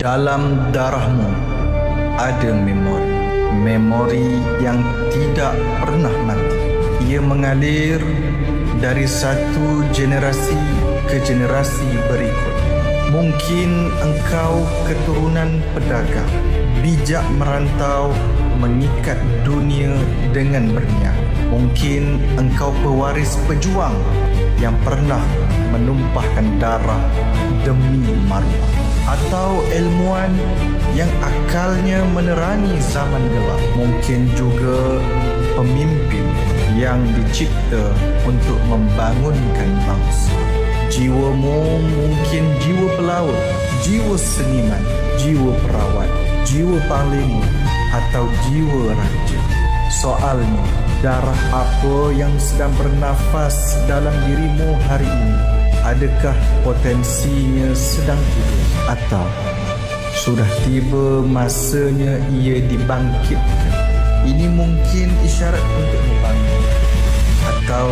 dalam darahmu ada memori yang tidak pernah mati. Ia mengalir dari satu generasi ke generasi berikut. Mungkin engkau keturunan pedagang, bijak merantau mengikat dunia dengan berniaga. Mungkin engkau pewaris pejuang yang pernah menumpahkan darah demi maruah. Atau ilmuwan yang akalnya menerangi zaman gelap. Mungkin juga pemimpin yang dicipta untuk membangunkan bangsa. Jiwamu mungkin jiwa pelaut, jiwa seniman, jiwa perawat, jiwa panglima atau jiwa raja. Soalnya, darah apa yang sedang bernafas dalam dirimu hari ini? Adakah potensinya sedang tidur? Atau sudah tiba masanya ia dibangkitkan? Ini mungkin isyarat untuk membangun. Atau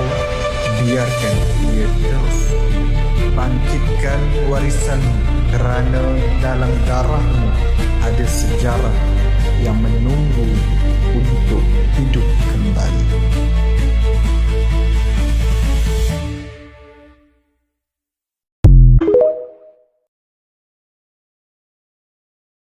biarkan ia terus bangkitkan warisan, kerana dalam darahmu ada sejarah yang menunggu untuk hidup kembali.